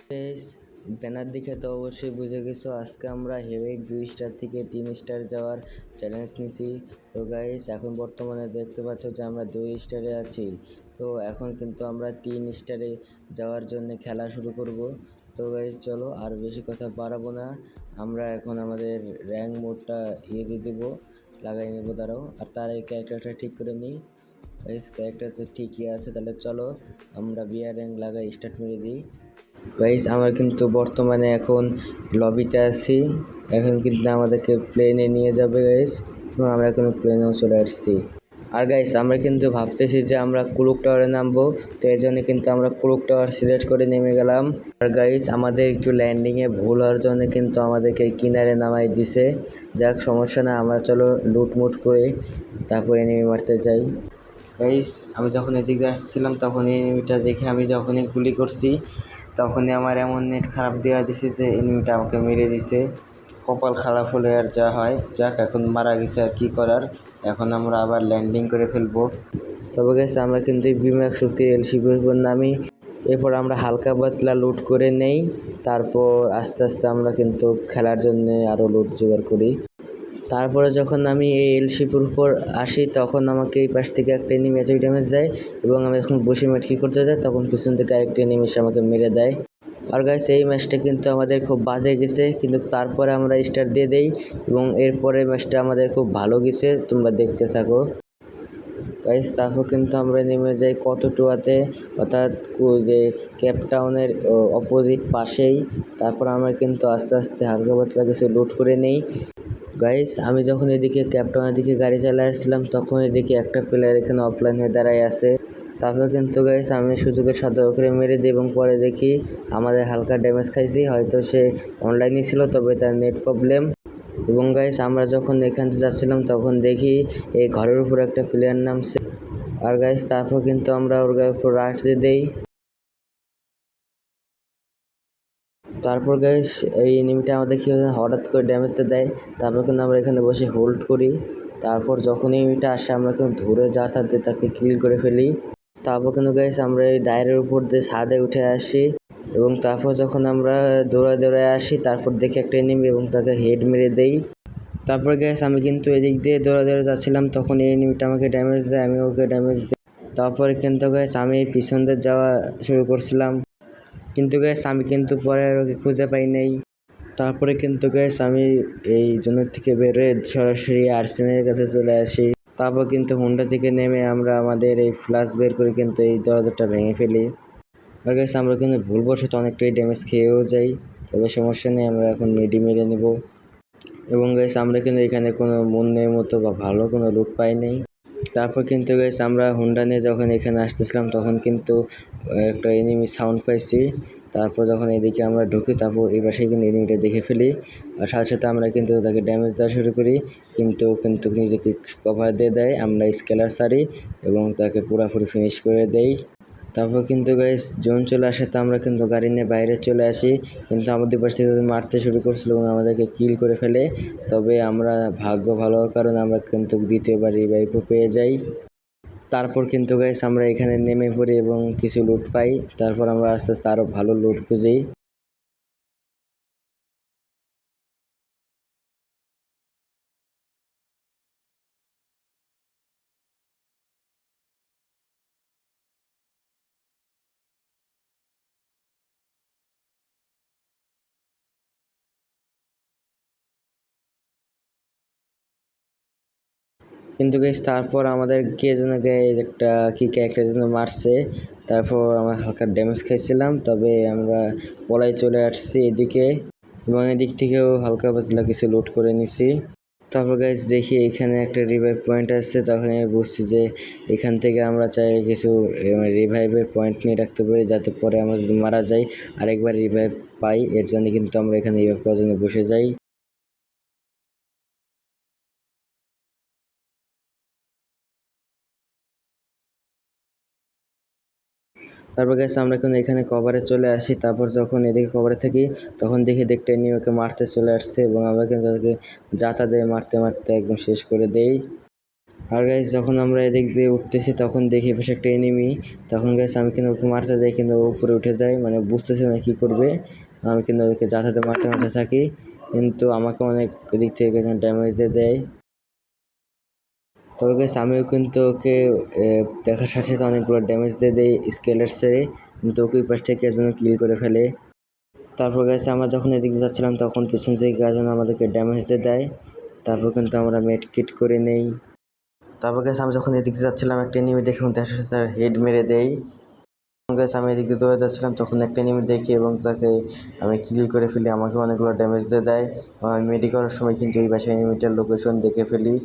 Guys, banner দেখে তো অবশ্যই বুঝে গেছো আজকে আমরা হেভেক 2 স্টার থেকে 3 স্টার যাওয়ার চ্যালেঞ্জ নিছি। তো গাইস, এখন বর্তমানে দেখতে পাচ্ছ যে আমরা 2 স্টারে আছি। তো এখন কিন্তু আমরা 3 স্টারে যাওয়ার জন্য খেলা শুরু করব। তো গাইস চলো আর বেশি কথা বাড়াবো না, আমরা এখন আমাদের র্যাঙ্ক মোডটা দিয়ে দেবো, লাগাই নেবো। দাঁড়াও, আর তার এই ক্যারেক্টারটা ঠিক করে নিই। গাইস, ক্যারেক্টার তো ঠিকই আছে, তাহলে চলো আমরা বিয়ার র্যাঙ্ক লাগাই স্টার্ট মেরে দিই। গাইস, আমরা কিন্তু বর্তমানে এখন লবিতে আছি। এখন কিন্তু আমাদেরকে প্লেনে নিয়ে যাবে গাইস, এবং আমরা এখন প্লেনেও চলে আসছি। আর গাইস, আমরা কিন্তু ভাবতেছি যে আমরা ক্লক টাওয়ারে নামবো, তো এর জন্য কিন্তু আমরা ক্লক টাওয়ার সিলেক্ট করে নেমে গেলাম। আর গাইস, আমাদের একটু ল্যান্ডিংয়ে ভুল হওয়ার জন্য কিন্তু আমাদেরকে কিনারে নামাই দিছে। যাক, সমস্যা না, আমরা চলো লুটমুট করে তারপরে নেমে মারতে যাই। গাইস, আমি যখন এদিকে আসছিলাম তখন এই এনিমিটা দেখে আমি যখনই গুলি করছি তখনই আমার এমন নেট খারাপ দেওয়া দিছে যে এনিমিটা আমাকে মেরে দিছে। কপাল খারাপ হলে আর যা হয়, যাক এখন মারা গেছে, আর কি করার। এখন আমরা আবার ল্যান্ডিং করে ফেলবো। তবে গাইস, আমরা কিন্তু বিমাক শক্তি এলসিপির উপর নামি, এরপর আমরা হালকা পাতলা লুট করে নেই। তারপর আস্তে আস্তে আমরা কিন্তু খেলার জন্য আরও লুট জোগাড় করি। তারপরে যখন আমি এই এলশিপের উপর আসি তখন আমাকে এই পাশ থেকে একটা এনিমি ম্যাজিক ড্যামেজ দেয়, এবং আমি যখন বসে মেটকি করতে যাই তখন পিছন থেকে আরেকটা এনিমি এসে আমাকে মেরে দেয়। আর গাইস, এই ম্যাচটা কিন্তু আমাদের খুব বাজে গেছে, কিন্তু তারপরে আমরা স্টার দিয়ে দেই এবং এরপরে ম্যাচটা আমাদের খুব ভালো গেছে, তোমরা দেখতে থাকো। গাইস, তারপর কিন্তু আমরা নেমে যাই কতটুয়াতে, অর্থাৎ যে কেপটাউনের অপোজিট পাশেই। তারপর আমরা কিন্তু আস্তে আস্তে হালকা পাতলা কিছু লুট করে নেই। গাইস, আমি যখন এদিকে ক্যাপটাউনের দিকে গাড়ি চালিয়ে আসছিলাম তখন এদিকে একটা প্লেয়ার এখানে অফলাইন হয়ে দাঁড়ায় আছে। তারপর কিন্তু গাইস আমি সুযোগের সাথে ওকে মেরে দিই এবং পরে দেখি আমাদের হালকা ড্যামেজ খাইছি, হয়তো সে অনলাইনে ছিল তবে তার নেট প্রবলেম। এবং গাইস, আমরা যখন এখান থেকে যাচ্ছিলাম তখন দেখি এই ঘরের উপর একটা প্লেয়ার নামছে। আর গাইস, তারপর কিন্তু আমরা ওর গায়ের উপর রাশ দিয়ে দেই। তারপর গাইস, এই এনিমিটা আমাদের কি হঠাৎ করে ড্যামেজটা দেয়। তারপর কিন্তু আমরা এখানে বসে হোল্ড করি। তারপর যখন এনিমিটা আসে আমরা কিন্তু ধরে যাতায়াতে তাকে কিল করে ফেলি। তারপর কিন্তু গাইস আমরা এই ডায়ের উপর দিয়ে ছাদে উঠে আসি, এবং তারপর যখন আমরা দৌড়ায় আসি তারপর দেখি একটা এনিমি এবং তাকে হেড মেরে দেই। তারপর গাইস, আমি কিন্তু এদিক দিয়ে দৌড়ে যাচ্ছিলাম তখন এই এনিমিটা আমাকে ড্যামেজ দেয়, আমি ওকে ড্যামেজ দিই। তারপরে কিন্তু গাইস আমি পিছন দিয়ে যাওয়া শুরু করছিলাম, কিন্তু গাইস আমি কিন্তু পরে আর ওকে খুঁজে পাই নাই। তারপরে কিন্তু গাইস আমি এই জোনের থেকে বেরোয় সরাসরি আর্সেনের কাছে চলে আসি। তারপর কিন্তু হুন্ডা থেকে নেমে আমরা আমাদের এই ফ্লাশ বের করে কিন্তু এই দরজাটা ভেঙে ফেলি। আর গাইস, আমরা কিন্তু ভুলবশত অনেকটাই ড্যামেজ খেয়েও যাই, তবে সমস্যা নেই, আমরা এখন মেরে নেব। এবং গাইস, আমরা কিন্তু এখানে কোনো মনের মতো বা ভালো কোনো লুট পাই নাই। তারপর কিন্তু গাইস আমরা হুন্ডা নিয়ে যখন এখানে আসতেছিলাম তখন কিন্তু একটা এনিমি সাউন্ড পাইছি। তারপর যখন এদিকে আমরা ঢুকি তারপর এই পাশে কিন্তু এনিমিটা দেখে ফেলি, আর সাথে সাথে আমরা কিন্তু তাকে ড্যামেজ দেওয়া শুরু করি, কিন্তু নিজেকে কভার দিয়ে দেয়। আমরা স্কেলার সারি এবং তাকে পুরোপুরি ফিনিশ করে দেই। তারপর কিন্তু গাইস জোন চলে আসে, তো আমরা কিন্তু গাড়ি নিয়ে বাইরে চলে আসি, কিন্তু আমাদের পাশ থেকে মারতে শুরু করছিল এবং আমাদেরকে কিল করে ফেলে। তবে আমরা ভাগ্য ভালো হওয়ার কারণে আমরা কিন্তু দ্বিতীয়বার রিভাইভও পেয়ে যাই। তারপর কিন্তু গাইস আমরা এখানে নেমে পড়ি এবং কিছু লুট পাই। তারপর আমরা আস্তে আস্তে আরও ভালো লুট খুঁজি। কিন্তু গাইস তারপর আমাদের কে যেন একটা কি ক্যারেক্টার যেন মারছে, তারপর আমরা হালকা ড্যামেজ খাইছিলাম, তবে আমরা পলাই চলে আসছি এদিকে, এবং এদিক থেকেও হালকা পাতলা কিছু লুট করে নিছি। তারপর গাইস দেখি এখানে একটা রিভাইভ পয়েন্ট আসছে, তখন আমি বুঝছি যে এখান থেকে আমরা চাইলে কিছু রিভাইভের পয়েন্ট নিয়ে রাখতে পারি, যাতে পরে আমরা যদি মারা যাই আরেকবার রিভাইভ পাই। এর জন্য কিন্তু আমরা এখানে রিভাইভ করার জন্য বসে যাই। তারপর গাইস আমরা কিন্তু এখানে কভারে চলে আসি। তারপর যখন এদিকে কভারে থাকি তখন দেখতে নিয়ে ওকে মারতে চলে আসছে, এবং আমরা কিন্তু তাদেরকে যাতা দিয়ে মারতে মারতে একদম শেষ করে দেই। আর গাইস যখন আমরা এদিক দিয়ে উঠতেছি তখন দেখি পাশে একটা এনিমি। তখন গাইস আমি কিন্তু ওকে মারতে যাই, কিন্তু ও উপরে উঠে যায়, মানে বুঝতেছি না কী করবে। আমি কিন্তু ওকে যাতে মারতে থাকি, কিন্তু আমাকে অনেক দিক থেকে ড্যামেজ দিয়ে দেয়। তবে গাইস আমিও কিন্তু ওকে দেখার সাথে সাথে অনেকগুলো ড্যামেজ দিয়ে দেই স্কেলের ছেড়ে, কিন্তু ওকে পাশ থেকে যেন কিল করে ফেলে। তারপর গাইস আমরা যখন এদিকে যাচ্ছিলাম তখন পিছন থেকে যেন আমাদেরকে ড্যামেজ দিয়ে দেয়। তারপর কিন্তু আমরা মেড কিট করে নেই। তারপর গাইস আমি যখন এদিকে যাচ্ছিলাম একটা এনিমি দেখে তার সাথে তার হেড মেরে দেই। গাইস আমি এদিকে দৌড়ে যাচ্ছিলাম তখন একটা এনিমি দেখি এবং তাকে আমি কিল করে ফেলি, আমাকে অনেকগুলো ড্যামেজ দিয়ে দেয়। আমি মেডি করার সময় কিন্তু এই পাশে এনিমিটার লোকেশন দেখে ফেলি।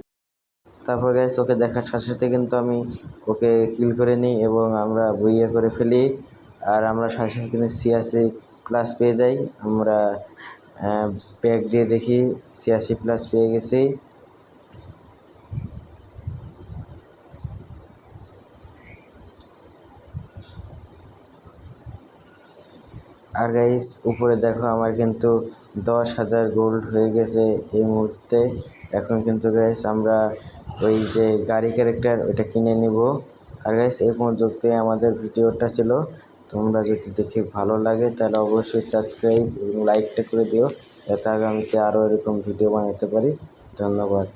তারপর গাইস ওকে দেখার সাথে সাথে কিন্তু আমি ওকে কিল করে নিই এবং আমরা বইয়ে করে ফেলি। আর আমরা সাথে সাথে কিন্তু CRC+ পেয়ে যাই। আমরা ব্যাগ দিয়ে দেখি CRC+ পেয়ে গেছি। আর গাইস উপরে দেখো আমার কিন্তু 10,000 গোল্ড হয়ে গেছে এই মুহূর্তে। এখন কিন্তু গাইস আমরা ওই যে গাড়ি ক্যারেক্টার ওইটা কিনে নিব। আর গাইস এই পর্যন্তই আমাদের ভিডিওটা ছিল। তোমরা যদি দেখে ভালো লাগে তাহলে অবশ্যই সাবস্ক্রাইব এবং লাইকটা করে দিও, যাতে আগামীতে আরও এরকম ভিডিও বানাতে পারি। ধন্যবাদ।